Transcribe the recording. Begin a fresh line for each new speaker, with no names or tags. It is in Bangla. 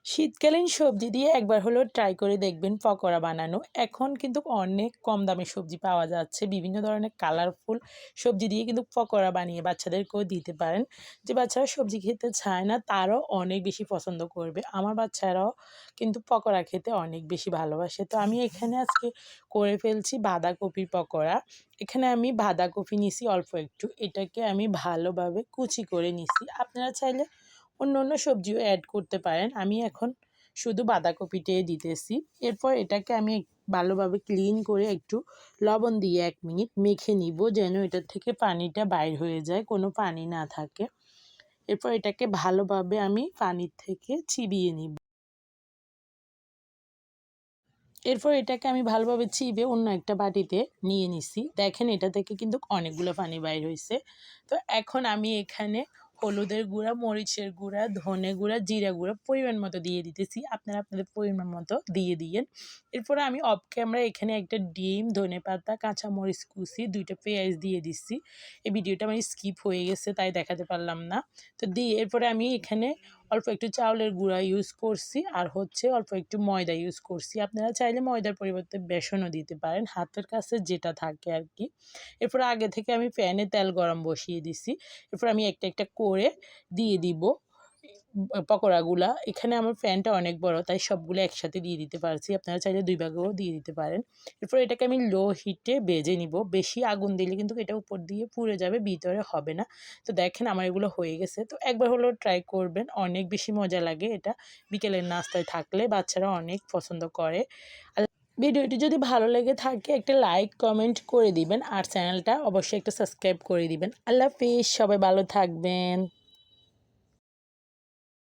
শীতকালীন সবজি দিয়ে একবার হলেও ট্রাই করে দেখবেন পকোড়া বানানো। এখন কিন্তু অনেক কম দামে সবজি পাওয়া যাচ্ছে। বিভিন্ন ধরনের কালারফুল সবজি দিয়ে কিন্তু পকোড়া বানিয়ে বাচ্চাদেরকেও দিতে পারেন। যে বাচ্চারা সবজি খেতে চায় না তারাও অনেক বেশি পছন্দ করবে। আমার বাচ্চারাও কিন্তু পকোড়া খেতে অনেক বেশি ভালোবাসে। তো আমি এখানে আজকে করে ফেলছি বাঁধাকপির পকোড়া। এখানে আমি বাঁধাকপি নিছি অল্প একটু। এটাকে আমি ভালোভাবে কুচি করে নিছি। আপনারা চাইলে অন্য সবজিও অ্যাড করতে পারেন। আমি এখন শুধু বাঁধাকপিটাই দিতেছি। এরপর এটাকে আমি ভালোভাবে ক্লিন করে একটু লবণ দিয়ে ১ মিনিট মেখে নিব যেন এটার থেকে পানিটা বাইর হয়ে যায়, কোনো পানি না থাকে। এরপর এটাকে ভালোভাবে আমি পানির থেকে চিবিয়ে নিব। এরপর এটাকে আমি ভালোভাবে চিবে অন্য একটা বাটিতে নিয়ে নিছি। দেখেন এটা থেকে কিন্তু অনেকগুলো পানি বাইর হইছে। তো এখন আমি এখানে হলুদের গুঁড়া, মরিচের গুঁড়া, ধনে গুঁড়া, জিরা গুঁড়া পরিমাণ মতো দিয়ে দিতেছি। আপনারা আপনাদের পরিমাণ মতো দিয়ে দিয়েন। এরপরে আমি অফ ক্যামেরা এখানে একটা ডিম, ধনেপাতা, কাঁচামরিচ কুচি, ২ টা পেঁয়াজ দিয়ে দিচ্ছি। এই ভিডিওটা আমার স্কিপ হয়ে গেছে তাই দেখাতে পারলাম না। তো দিয়ে এরপরে আমি এখানে অল্প একটু চাউলের গুঁড়া ইউজ করছি আর হচ্ছে অল্প একটু ময়দা ইউজ করছি। আপনারা চাইলে ময়দার পরিবর্তে বেসনও দিতে পারেন, হাতের কাছে যেটা থাকে আর কি। এরপর আগে থেকে আমি প্যানে তেল গরম বসিয়ে দিছি। এরপর আমি একটা করে দিয়ে দিব পকোড়াগুলা। এখানে আমার প্যানটা অনেক বড় তাই সবগুলো একসাথে দিয়ে দিতে পারছি। আপনারা চাইলে ২ ভাগেও দিয়ে দিতে পারেন। এরপর এটাকে আমি লো হিটে ভেজে নিব। বেশি আগুন দিলে কিন্তু এটা উপর দিয়ে পুড়ে যাবে, ভিতরে হবে না। তো দেখেন আমার এগুলো হয়ে গেছে। তো একবার হলেও ট্রাই করবেন। অনেক বেশি মজা লাগে এটা। বিকেলের নাস্তায় থাকলে বাচ্চারা অনেক পছন্দ করে। আর ভিডিওটি যদি ভালো লেগে থাকে একটা লাইক, কমেন্ট করে দিবেন আর চ্যানেলটা অবশ্যই একটা সাবস্ক্রাইব করে দিবেন। আল্লাহ হাফেজ, সবাই ভালো থাকবেন।